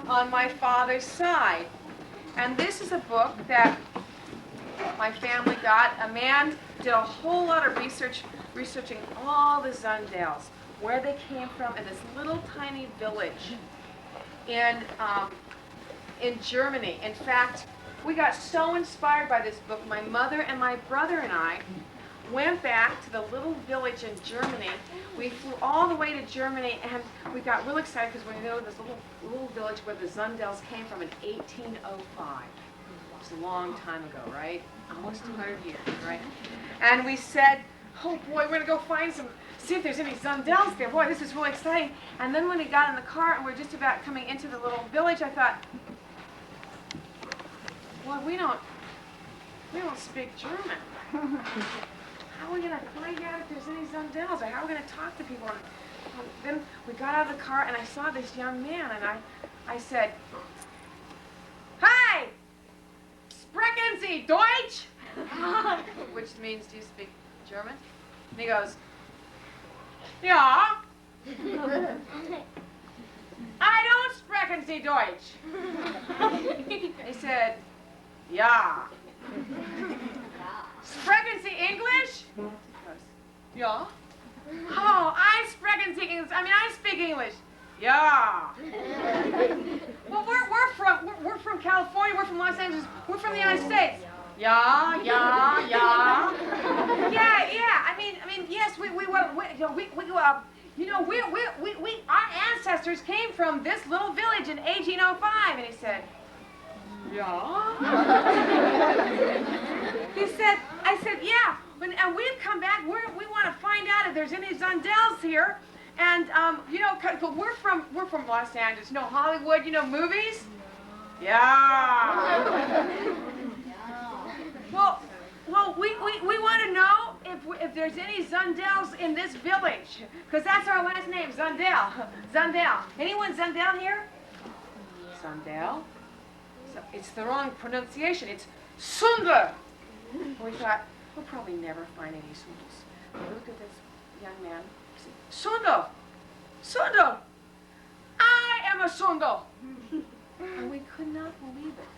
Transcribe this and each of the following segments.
on my father's side. And this is a book that my family got. A man did a whole lot of researching all the Zundells, where they came from in this little tiny village in Germany. In fact, we got so inspired by this book, my mother and my brother and I went back to the little village in Germany. We flew all the way to Germany, and we got real excited because we know this little village where the Zundells came from in 1805. It's a long time ago, right? Almost 200 years, right? And we said, oh boy, we're going to go see if there's any Zundells there. Boy, this is really exciting. And then when we got in the car and we're just about coming into the little village, I thought, well, we don't speak German. How are we going to find out if there's any Zundells, or how are we going to talk to people? And then we got out of the car, and I saw this young man, and I said, "Hi, sprechen Sie Deutsch?" Which means, do you speak German? And he goes, "Ja." "I don't sprechen Sie Deutsch." He said, "Ja." "Sprechen Sie English?" "Ja." "Oh, I sprechen Sie English. I mean, I speak English." "Ja." "Well, we're from California. We're from Los Angeles. We're from the United States." "Ja, ja, ja." Yeah. I mean, yes. Our ancestors came from this little village in 1805, and he said, "Yeah." I said, "Yeah, and we've come back. We want to find out if there's any Zundells here, and but we're from Los Angeles. You know, Hollywood. You know, movies. Yeah." Well, we want to know if there's any Zundells in this village, because that's our last name, Zundell. Zundell. Anyone Zundell here? Zundell? So it's the wrong pronunciation. It's Zundell. We thought, we'll probably never find any Zundells. We looked at this young man. He said, "Zundell! Zundell! I am a Zundell!" And we could not believe it.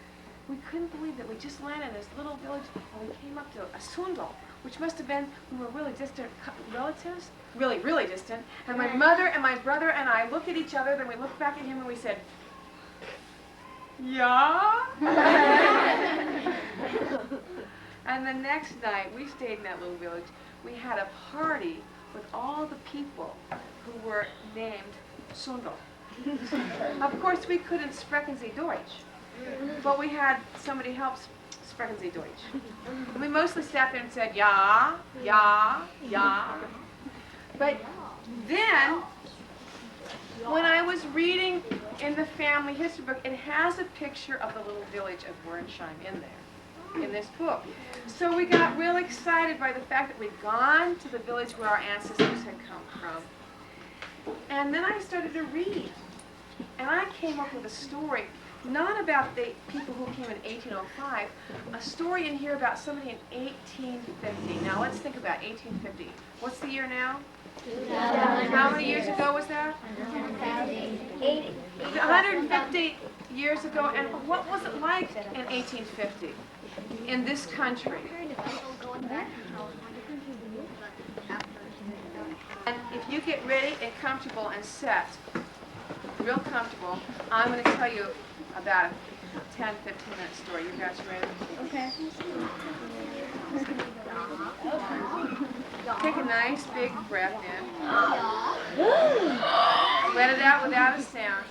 We couldn't believe that we just landed in this little village, and we came up to a Zundell, which must have been, we were really distant relatives, really, really distant. And my mother and my brother and I looked at each other, then we looked back at him and we said, "Yeah?" And the next night, we stayed in that little village. We had a party with all the people who were named Zundell. Of course, we couldn't sprechen Sie Deutsch, but we had somebody help sprechen Sie Deutsch. And we mostly sat there and said, "Ja, ja, ja." But then, when I was reading in the family history book, it has a picture of the little village of Wurnsheim in there, in this book. So we got real excited by the fact that we'd gone to the village where our ancestors had come from. And then I started to read. And I came up with a story, not about the people who came in 1805, a story in here about somebody in 1850. Now let's think about 1850. What's the year now? 2000. How many years ago was that? 150 years ago. And what was it like in 1850 in this country? And if you get ready and comfortable and set, real comfortable, I'm going to tell you about a 10, 15-minute story. You guys ready? Okay. Take a nice big breath in. Let it out without a sound.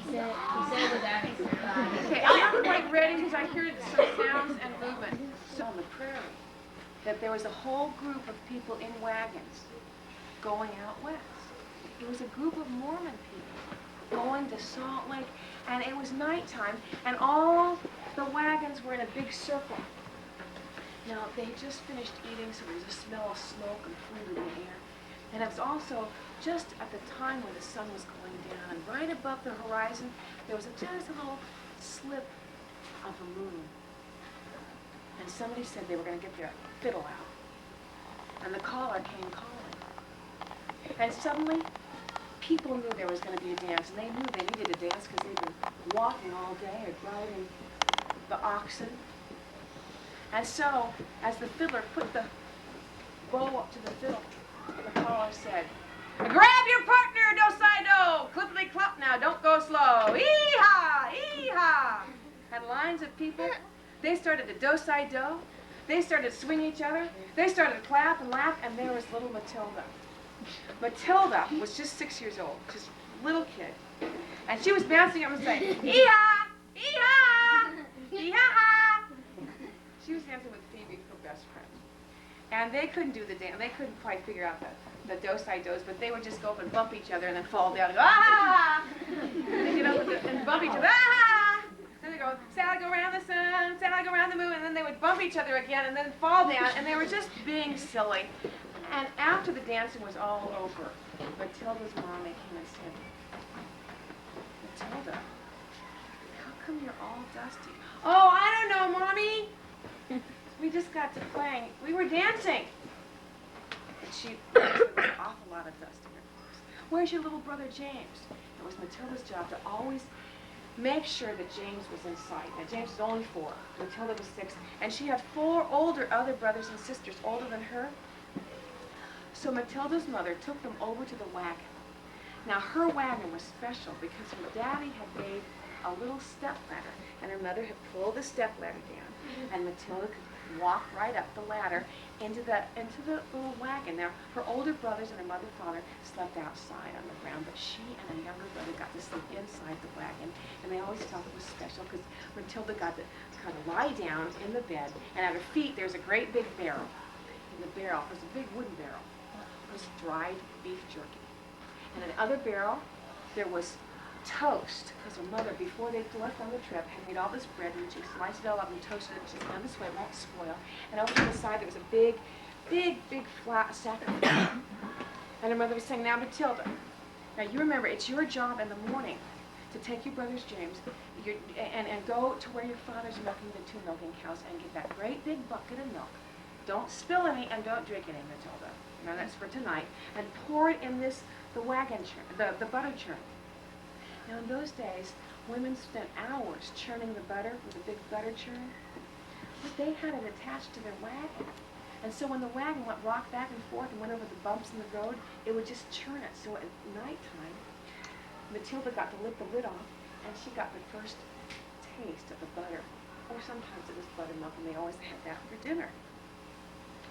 He said without a sound. Okay, I'm not quite ready because I hear some sounds and movement. So on the prairie, that there was a whole group of people in wagons going out west. It was a group of Mormon people going to Salt Lake, and it was nighttime, and all the wagons were in a big circle. Now, they had just finished eating, so there was a smell of smoke and food in the air. And it was also just at the time when the sun was going down, and right above the horizon, there was just a little slip of a moon. And somebody said they were going to get their fiddle out. And the caller came calling. And suddenly, people knew there was going to be a dance, and they knew they needed a dance because they'd been walking all day or driving the oxen. And so, as the fiddler put the bow up to the fiddle, the caller said, "Grab your partner, do-si-do! Clippity-clop now, don't go slow. Ee-haw, ee-haw!" And lines of people, they started to do-si-do. They started to swing each other. They started to clap and laugh, and there was little Matilda. Matilda was just 6 years old, just a little kid. And she was bouncing up and saying, "Ee-haw, ee-haw, ee-haw." She was dancing with Phoebe, her best friend. And they couldn't do the dance. They couldn't quite figure out the do-si-dos, but they would just go up and bump each other and then fall down and go, "Ah!" They get up and bump each other, "Ah!" Then they go, "Sally, go around the sun, Sally, go around the moon," and then they would bump each other again and then fall down, and they were just being silly. And after the dancing was all over, Matilda's mommy came and said, "Matilda, how come you're all dusty?" "Oh, I don't know, Mommy. We just got to playing. We were dancing." And there was an awful lot of dust in her clothes. "Where's your little brother James?" It was Matilda's job to always make sure that James was in sight. Now, James was only 4. Matilda was 6. And she had 4 other brothers and sisters older than her. So Matilda's mother took them over to the wagon. Now, her wagon was special because her daddy had made a little step ladder, and her mother had pulled the step ladder down, and Matilda could walk right up the ladder into the little wagon. Now, her older brothers and her mother and father slept outside on the ground, but she and her younger brother got to sleep inside the wagon, and they always felt it was special because Matilda got to kind of lie down in the bed, and at her feet there's a great big barrel. In the barrel was a big wooden barrel. It was dried beef jerky. And in the other barrel, there was toast, because her mother, before they left on the trip, had made all this bread, and she sliced it all up and toasted it just down this way, it won't spoil. And over to the side, there was a big flat sack of flour. And her mother was saying, "Now, Matilda, now you remember, it's your job in the morning to take your brothers James and go to where your father's milking the 2 milking cows and get that great big bucket of milk. Don't spill any and don't drink any, Matilda. Now, that's for tonight. And pour it in the wagon churn, the butter churn." Now, in those days, women spent hours churning the butter with a big butter churn, but they had it attached to their wagon. And so when the wagon rocked back and forth and went over the bumps in the road, it would just churn it. So at nighttime, Matilda got to lift the lid off, and she got the first taste of the butter. Or sometimes it was buttermilk, and they always had that for dinner.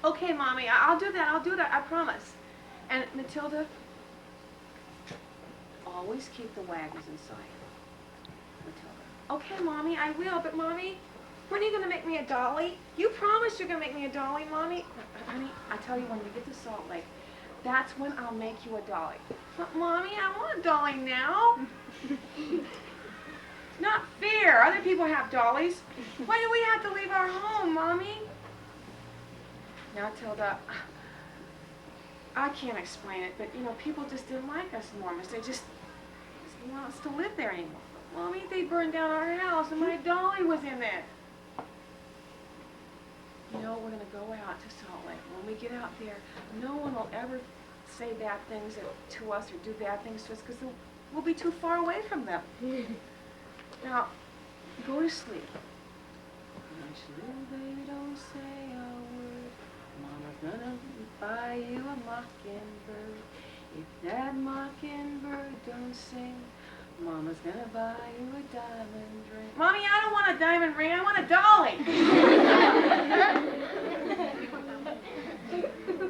"Okay, Mommy, I'll do that, I promise." And Matilda, always keep the wagons in sight. Matilda, "Okay, Mommy, I will, but Mommy, when are you going to make me a dolly? You promised you're going to make me a dolly, Mommy." "Honey, I tell you, when we get to Salt Lake, that's when I'll make you a dolly." "But Mommy, I want a dolly now." "Not fair. Other people have dollies. Why do we have to leave our home, Mommy?" Now, Tilda, I can't explain it, but, you know, people just didn't like us in Mormons. They just didn't want us to live there anymore. "Mommy, they burned down our house, and my dolly was in it." "You know, we're going to go out to Salt Lake. When we get out there, no one will ever say bad things to us or do bad things to us because we'll be too far away from them. Now, go to sleep." "Hush, little baby, don't say a word. Mama's gonna buy you a mockingbird. If that mockingbird don't sing, Mama's gonna buy you a diamond ring." "Mommy, I don't want a diamond ring. I want a dolly."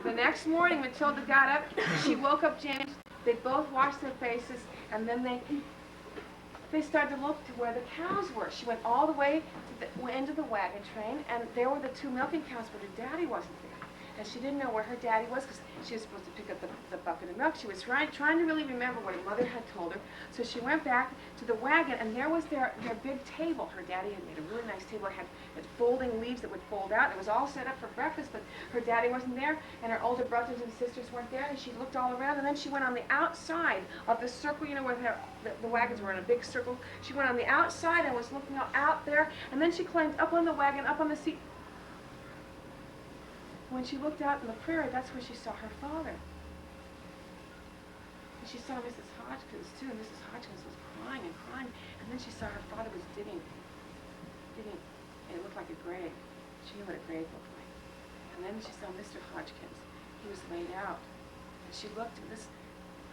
The next morning, Matilda got up. She woke up James. They both washed their faces, and then they started to look to where the cows were. She went all the way to the end of the wagon train, and there were the 2 milking cows, but her daddy wasn't there. And she didn't know where her daddy was because she was supposed to pick up the bucket of milk. She was trying to really remember what her mother had told her. So she went back to the wagon, and there was their big table. Her daddy had made a really nice table. It had folding leaves that would fold out. It was all set up for breakfast, but her daddy wasn't there, and her older brothers and sisters weren't there, and she looked all around, and then she went on the outside of the circle, you know, where the wagons were in a big circle. She went on the outside and was looking out there, and then she climbed up on the wagon, up on the seat. When she looked out in the prairie, that's where she saw her father. And she saw Mrs. Hodgkins too, and Mrs. Hodgkins was crying and crying, and then she saw her father was digging, and it looked like a grave. She knew what a grave looked like. And then she saw Mr. Hodgkins. He was laid out. And she looked at this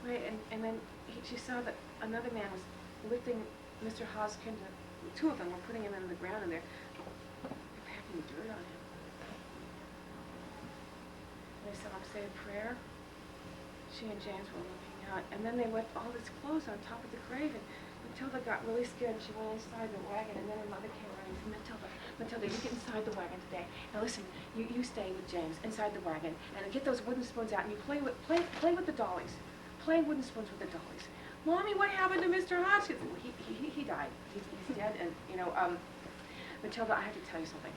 grave, and then she saw that another man was lifting Mr. Hodgkins. Two of them were putting him in the ground, and they're packing dirt on him. They saw him say a prayer. She and James were looking out, and then they left all his clothes on top of the grave, and Matilda got really scared, and she went inside the wagon, and then her mother came running and said, Matilda, you get inside the wagon today. Now listen, you stay with James inside the wagon, and get those wooden spoons out, and you play with the dollies. Play wooden spoons with the dollies. Mommy, what happened to Mr. Hodgkins? Well, he died. He's dead, and, Matilda, I have to tell you something.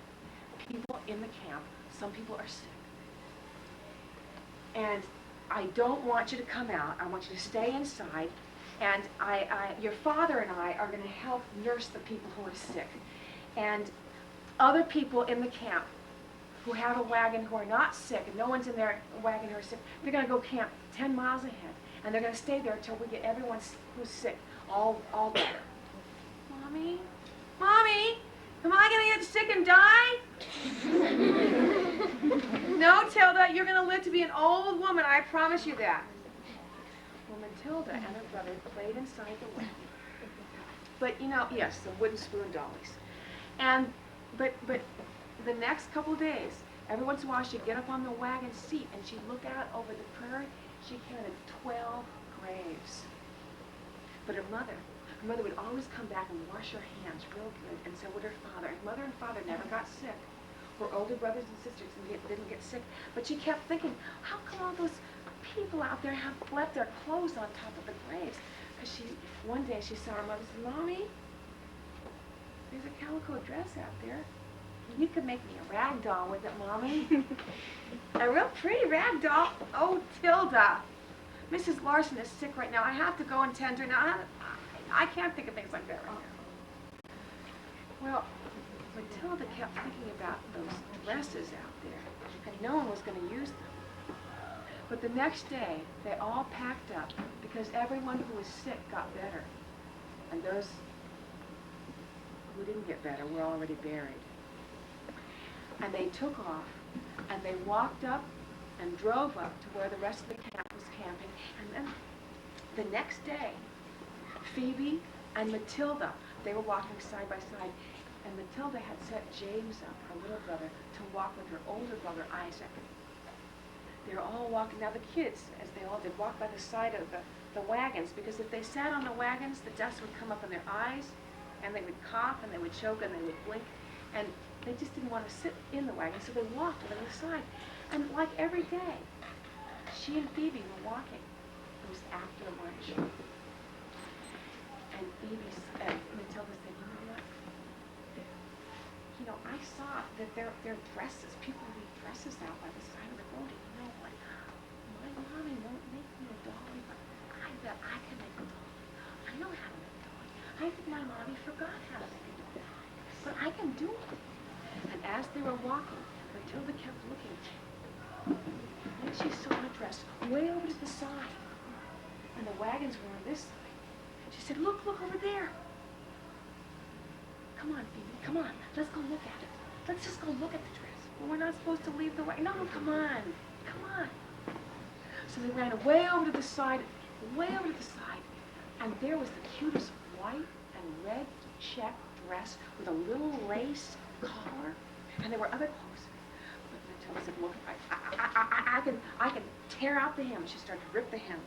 People in the camp, some people are sick. And I don't want you to come out. I want you to stay inside. And your father and I are going to help nurse the people who are sick. And other people in the camp who have a wagon who are not sick, and no one's in their wagon who are sick, they're going to go camp 10 miles ahead. And they're going to stay there until we get everyone who's sick all better. Mommy? Mommy? Am I going to get sick and die? No, Tilda, you're going to live to be an old woman. I promise you that. Well, Matilda and her brother played inside the wagon. But, yes, the wooden spoon dollies. But the next couple of days, every once in a while she'd get up on the wagon seat and she'd look out over the prairie. She counted 12 graves. But her mother would always come back and wash her hands real good, and so would her father. Her mother and father never got sick. Her older brothers and sisters didn't get sick. But she kept thinking, how come all those people out there have left their clothes on top of the graves? Because one day she saw her mother and said, Mommy, there's a calico dress out there. You could make me a rag doll with it, Mommy. A real pretty rag doll. Oh, Tilda. Mrs. Larson is sick right now. I have to go and tend her now. I can't think of things like that right now. Well, Matilda kept thinking about those dresses out there, and no one was going to use them. But the next day, they all packed up because everyone who was sick got better. And those who didn't get better were already buried. And they took off, and they walked up and drove up to where the rest of the camp was camping. And then the next day, Phoebe and Matilda, they were walking side by side, and Matilda had set James up, her little brother, to walk with her older brother, Isaac. They were all walking. Now the kids, as they all did, walked by the side of the wagons, because if they sat on the wagons, the dust would come up in their eyes, and they would cough, and they would choke, and they would blink, and they just didn't want to sit in the wagon, so they walked over the side. And like every day, she and Phoebe were walking. It was after lunch. And Matilda said, I saw that their dresses, people leave dresses out by the side of the road. And you know what? My mommy won't make me a dolly, but I bet I can make a dolly. I know how to make a dolly. I think my mommy forgot how to make a dolly. But I can do it. And as they were walking, Matilda kept looking. Then she saw a dress way over to the side. And the wagons were on this side. She said, look over there. Come on, Phoebe, come on. Let's go look at it. Let's just go look at the dress. Well, we're not supposed to leave the wagon. No, come on. Come on. So they ran way over to the side, and there was the cutest white and red check dress with a little lace collar, and there were other clothes. But Matilda said, look, I can tear out the hem. She started to rip the hem.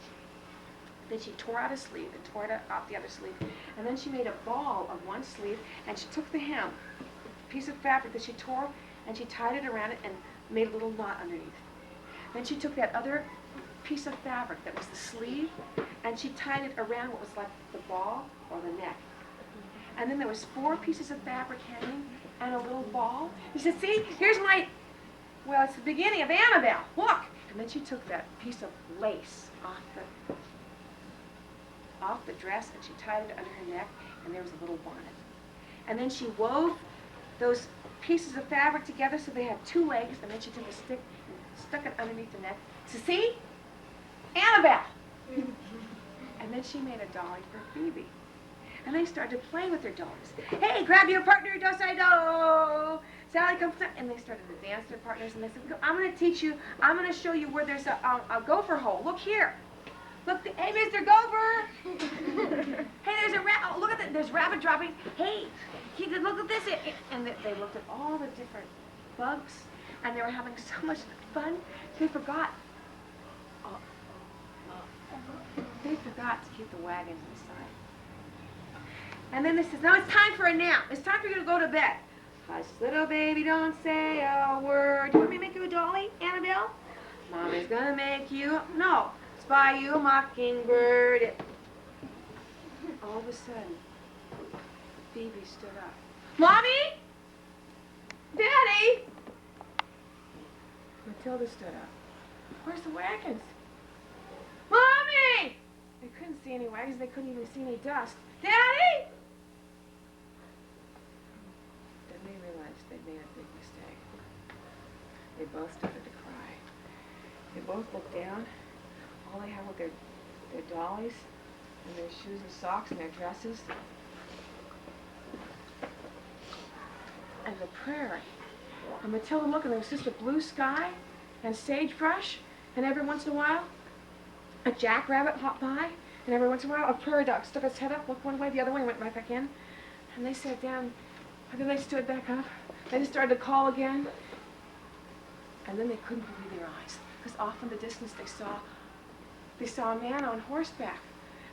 Then she tore out a sleeve and tore it off the other sleeve. And then she made a ball of one sleeve, and she took the hem, a piece of fabric that she tore, and she tied it around it and made a little knot underneath. Then she took that other piece of fabric that was the sleeve, and she tied it around what was like the ball or the neck. And then there was 4 pieces of fabric hanging and a little ball. She said, see, here's my, well, it's the beginning of Annabelle. Look! And then she took that piece of lace off the dress, and she tied it under her neck, and there was a little bonnet. And then she wove those pieces of fabric together so they had 2 legs, and then she took a stick and stuck it underneath the neck. So see? Annabelle! then she made a dolly for Phoebe. And they started playing with their dollies. Hey, grab your partner, do-si-do. Sally comes up, and they started to dance their partners, and they said, I'm going to teach you, I'm going to show you where there's a gopher hole. Look here. Look, hey, Mr. Gopher. Hey, there's a rat. Oh, look at that. There's rabbit droppings. Hey, look at this. And they looked at all the different bugs, and they were having so much fun, they forgot. They forgot to keep the wagons inside. And then they said, now it's time for a nap. It's time for you to go to bed. Hush, little baby, don't say a word. Do you want me to make you a dolly, Annabelle? Mommy's gonna make you, no, spy you a mockingbird. All of a sudden, Phoebe stood up. Mommy? Daddy? Matilda stood up. Where's the wagons? Mommy! They couldn't see any wagons. They couldn't even see any dust. Daddy! Then they realized they'd made a big mistake. They both started to cry. They both looked down. All they had were their dollies and their shoes and socks and their dresses. And the prairie. And Matilda looked, and there was just a blue sky and sagebrush, and every once in a while, a jackrabbit hopped by, and every once in a while, a prairie dog stuck its head up, looked one way, the other way, and went right back in. And they sat down, and then they stood back up. They just started to call again. And then they couldn't believe their eyes, because off in the distance they saw a man on horseback.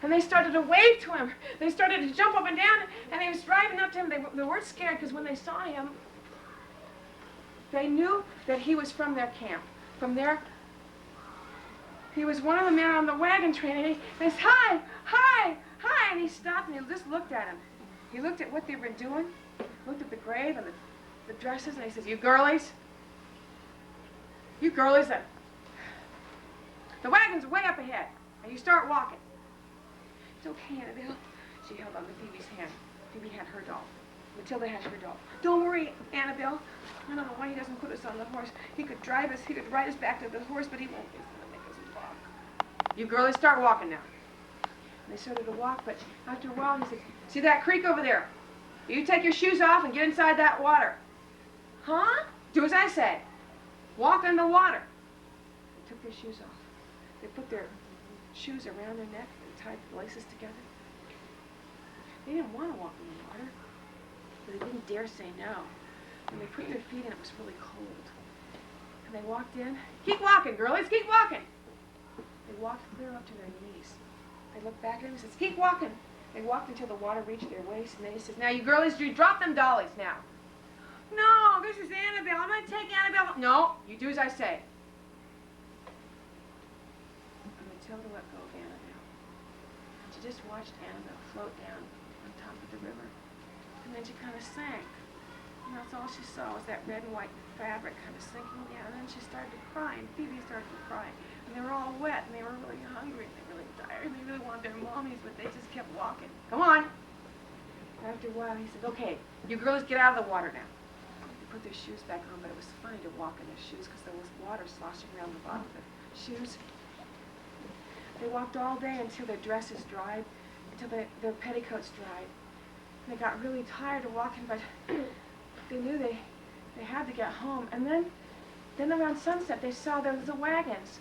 And they started to wave to him. They started to jump up and down, and he was driving up to him. They weren't scared, because when they saw him, they knew that he was from their camp. He was one of the men on the wagon train, and he said, hi, hi, hi, and he stopped, and he just looked at him. He looked at what they were doing, looked at the grave and the dresses, and he says, you girlies, the wagon's way up ahead, and you start walking. It's okay, Annabelle. She held on to Phoebe's hand. Phoebe had her doll. Matilda had her doll. Don't worry, Annabelle. I don't know why he doesn't put us on the horse. He could drive us, he could ride us back to the horse, but he won't. He's gonna make us walk. You girlies start walking now. And they started to walk, but after a while he said, see that creek over there? You take your shoes off and get inside that water. Huh? Do as I say. Walk in the water. They took their shoes off. They put their shoes around their neck and tied the laces together. They didn't want to walk in the water, but they didn't dare say no. And they put their feet in, it was really cold. And they walked in. Keep walking, girlies, keep walking. They walked clear up to their knees. They looked back at him and said, keep walking. They walked until the water reached their waist, and then he says, now you girlies, you drop them dollies now. No, this is Annabelle. I'm going to take Annabelle. No, you do as I say. And Matilda let go of Annabelle. And she just watched Annabelle float down on top of the river. And then she kind of sank. And that's all she saw was that red and white fabric kind of sinking down. And then she started to cry, and Phoebe started to cry. And they were all wet, and they were really hungry, and they were really tired, and they really wanted their mommies, but they just kept walking. Come on. After a while, he said, okay, you girls get out of the water now. They put their shoes back on, but it was funny to walk in their shoes because there was water sloshing around the bottom of their shoes. They walked all day until their dresses dried, until their petticoats dried. And they got really tired of walking, but they knew they had to get home. And then around sunset, they saw there was the wagons.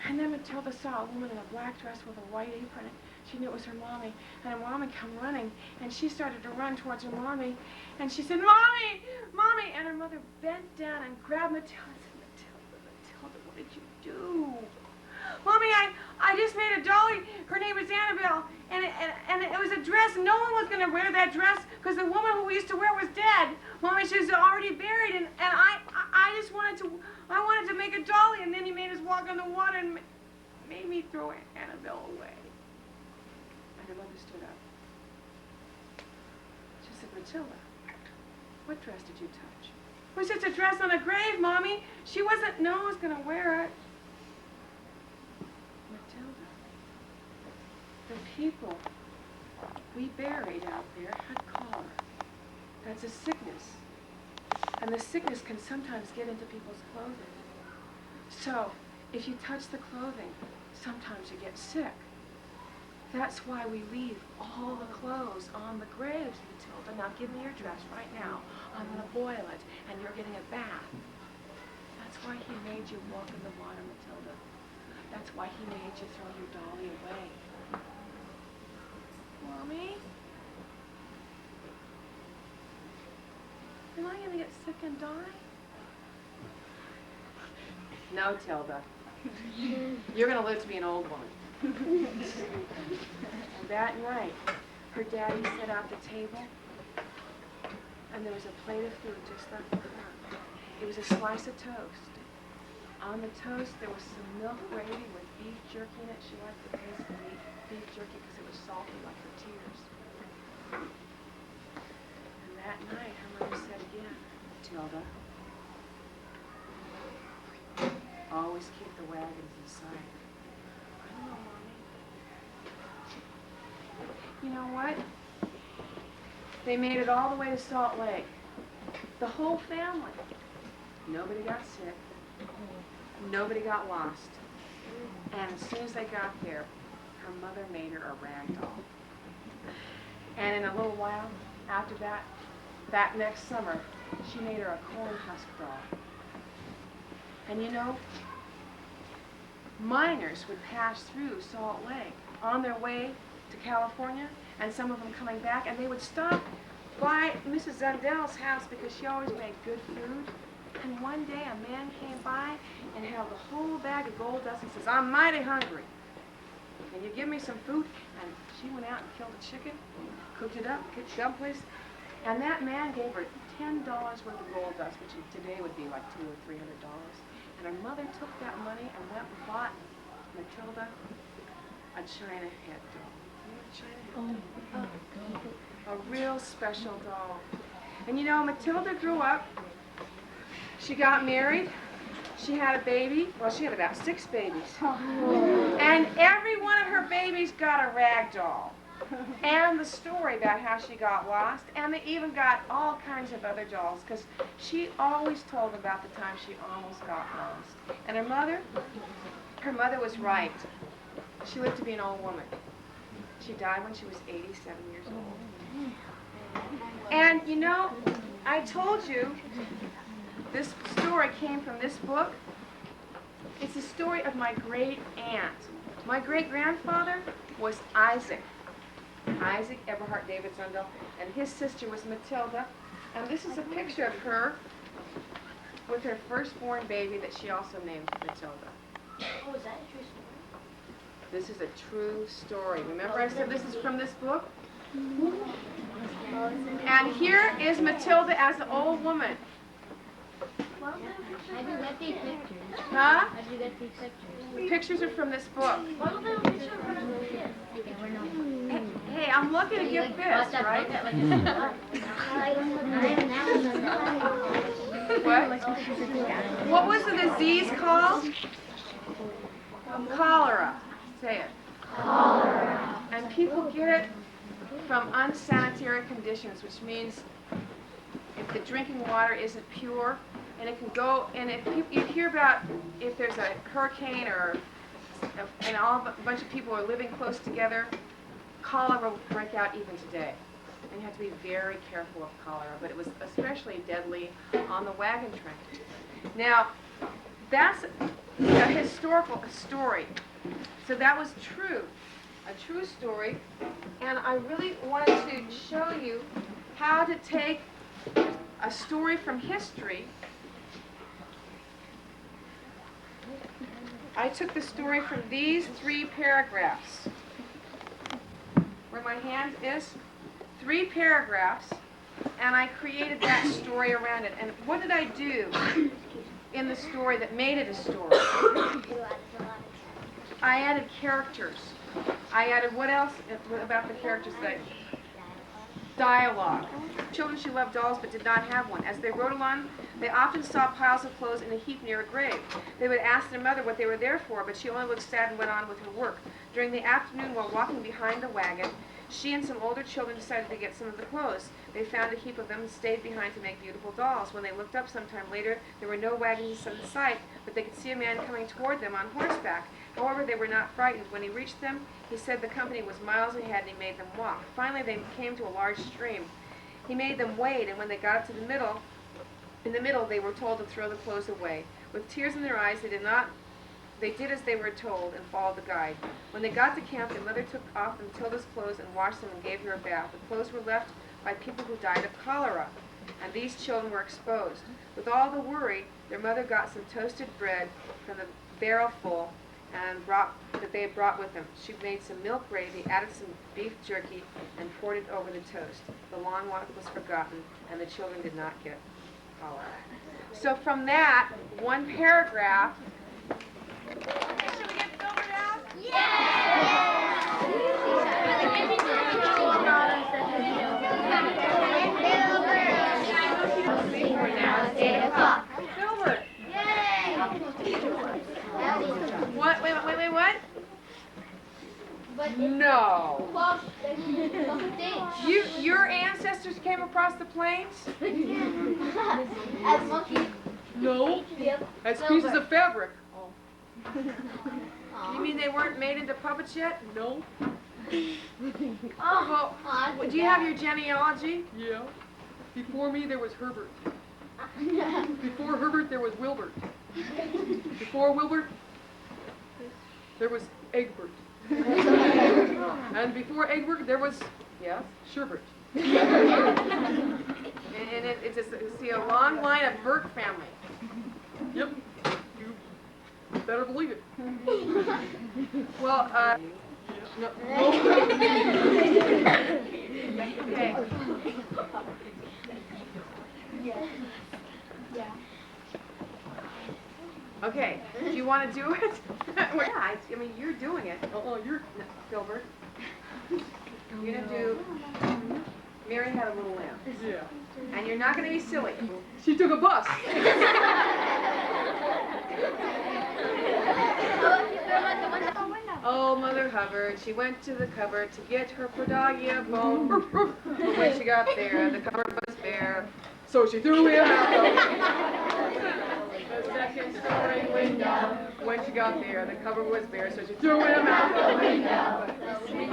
And then Matilda saw a woman in a black dress with a white apron. And she knew it was her mommy. And her mommy come running. And she started to run towards her mommy. And she said, Mommy! Mommy! And her mother bent down and grabbed Matilda and said, Matilda, what did you do? Mommy, I just made a dolly. Her name is Annabelle. And it was a dress. And no one was going to wear that dress because the woman who we used to wear was dead. Mommy, she was already buried. And I just wanted to make a dolly. And then he made us walk on the water and made me throw Annabelle away. And her mother stood up. She said, Matilda, what dress did you touch? It was just a dress on a grave, Mommy. No one was going to wear it. Matilda, the people we buried out there had cholera. That's a sickness. And the sickness can sometimes get into people's clothing. So, if you touch the clothing, sometimes you get sick. That's why we leave all the clothes on the graves, Matilda. Now give me your dress right now. I'm going to boil it, and you're getting a bath. That's why he made you walk in the water, Matilda. That's why he made you throw your dolly away. Mommy? Am I going to get sick and die? No, Tilda. You're going to live to be an old woman. And that night, her daddy set out the table, and there was a plate of food just left for her. It was a slice of toast. On the toast, there was some milk gravy with beef jerky in it. She liked the taste of beef jerky because it was salty like her tears. And that night, her mother said again, Tilda, always keep the wagons inside. I know, Mommy. You know what? They made it all the way to Salt Lake. The whole family. Nobody got sick. Nobody got lost. And as soon as they got there, her mother made her a rag doll. And in a little while, after that next summer, she made her a corn husk doll. And you know, miners would pass through Salt Lake on their way to California, and some of them coming back, and they would stop by Mrs. Zundell's house because she always made good food. And one day a man came by and held a whole bag of gold dust and says, I'm mighty hungry. Can you give me some food? And she went out and killed a chicken, cooked it up, cooked dumplings, and that man gave her $10 worth of gold dust, which today would be like $200 or $300. And her mother took that money and went and bought Matilda a China head doll. You know what a China head doll? A real special doll. And you know, Matilda grew up. She got married. She had a baby. Well, she had about 6 babies. And every one of her babies got a rag doll. And the story about how she got lost. And they even got all kinds of other dolls, because she always told about the time she almost got lost. And her mother was right. She lived to be an old woman. She died when she was 87 years old. And you know, I told you this story came from this book. It's the story of my great aunt. My great-grandfather was Isaac Everhart David Zundell, and his sister was Matilda. And this is a picture of her with her firstborn baby that she also named Matilda. Oh, is that a true story? This is a true story. Remember I said this is from this book? And here is Matilda as an old woman. How do you get these pictures? Huh? How do you get these pictures? The pictures are from this book. Why don't they have a picture of her? Okay, we're not. Hey, I'm looking to get this, right? What was the disease called? Cholera. Say it. Cholera. And people get it from unsanitary conditions, which means if the drinking water isn't pure, and it can go, and if you hear about if there's a hurricane or and a bunch of people are living close together, cholera will break out even today. And you have to be very careful of cholera, but it was especially deadly on the wagon train. Now, that's a historical story. So that was true, a true story, and I really wanted to show you how to take a story from history. I took the story from these 3 paragraphs. Where my hand is, 3 paragraphs, and I created that story around it. And what did I do in the story that made it a story? I added characters. I added what else about the characters? Dialogue. Children she loved dolls but did not have one. As they rode along, they often saw piles of clothes in a heap near a grave. They would ask their mother what they were there for, but she only looked sad and went on with her work. During the afternoon, while walking behind the wagon, she and some older children decided to get some of the clothes. They found a heap of them and stayed behind to make beautiful dolls. When they looked up sometime later, there were no wagons in sight, but they could see a man coming toward them on horseback. However, they were not frightened. When he reached them, he said the company was miles ahead, and he made them walk. Finally, they came to a large stream. He made them wade, and when they got to in the middle, they were told to throw the clothes away. With tears in their eyes, they did as they were told and followed the guide. When they got to camp, their mother took off Matilda's clothes and washed them and gave her a bath. The clothes were left by people who died of cholera, and these children were exposed. With all the worry, their mother got some toasted bread from the barrel full that they had brought with them. She made some milk gravy, added some beef jerky, and poured it over the toast. The long walk was forgotten, and the children did not get cholera. So from that one paragraph, should we get Filbert out? We're now at 8 o'clock. Filbert. What? Wait, what? No. Your ancestors came across the plains? As monkeys? No. As pieces of fabric. You mean they weren't made into puppets yet? No. Well, do you have your genealogy? Yeah. Before me there was Herbert. Before Herbert there was Wilbert. Before Wilbert there was Egbert. And before Egbert there was, yes, Sherbert. And it's a long line of Burt family. Yep. You better believe it. Well, no. Okay. Okay. Do you want to do it? Yeah, I mean, you're doing it. You're Filbert. You're gonna do. Mary had a little lamb. Yeah. And you're not gonna be silly. She took a bus. Oh, Mother Hubbard, she went to the cupboard to get her Podagia bone. But when she got there, the cupboard was bare. So she threw him out the second story window. When she got there, the cupboard was bare. So she threw him out the window.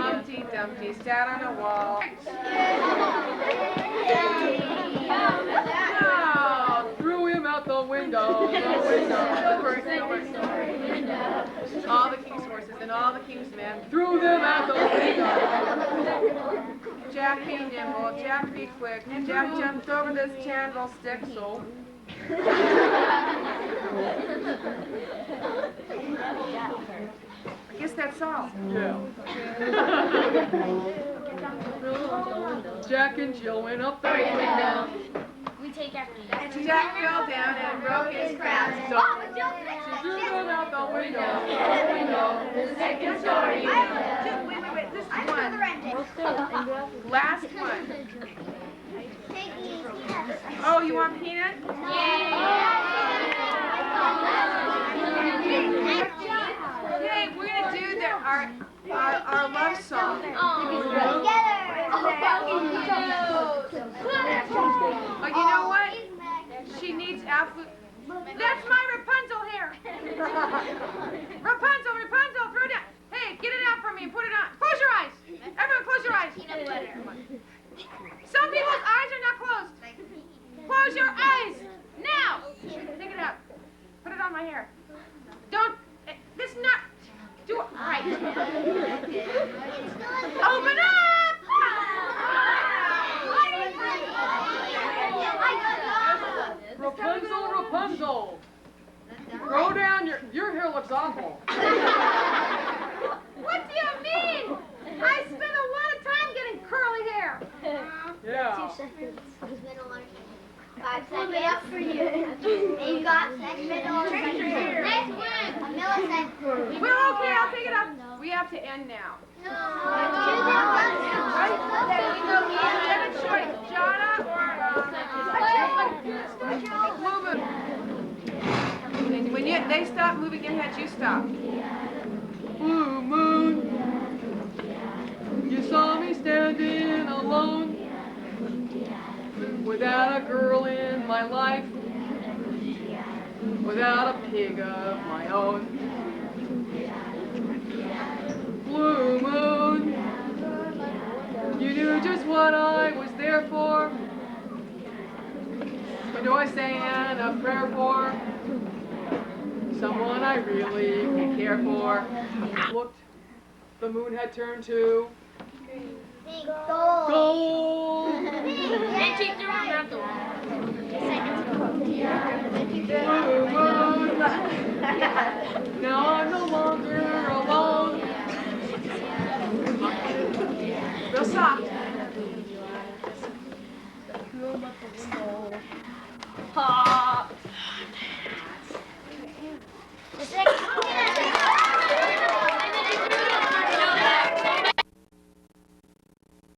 Humpty Dumpty sat on a wall. No, threw him out the window. All the king's horses and all the king's men threw them out the window. Jack be nimble, Jack be quick, Jack jumped over this candlestick, so. I guess that's all. Yeah. Jack and Jill went up the window. We take after that. Jack fell down and broke his crown. So she threw him out the window. The second story. Wait. This is one. Last one. Oh, you want peanut? Okay, we're gonna do our love song. Oh, you know what? She needs absolute. That's my Rapunzel here. Rapunzel, throw it down. Hey, get it out for me and put it on. Close your eyes. Everyone, close your eyes. Some people's eyes are not closed. Close your eyes now. Take it out. Put it on my hair. Don't. This is not. Do it right. Open up. Rapunzel. Throw down your hair looks awful. What do you mean? I spent a lot of time getting curly hair. Yeah. 2 seconds. 5 seconds. Up for you. You got seconds. Next one. A millisecond. Well, okay, I'll take it up. We have to end now. No. Jada or when they stop moving your head, you stop. Blue moon, you saw me standing alone, without a girl in my life, without a pig of my own. blue moon, you knew just what I was there for. What do I stand a prayer for? Someone I really care for. Looked, the moon had turned to gold. Then she threw him out the wall. Blue moon, now I'm no longer alone. Real soft. The second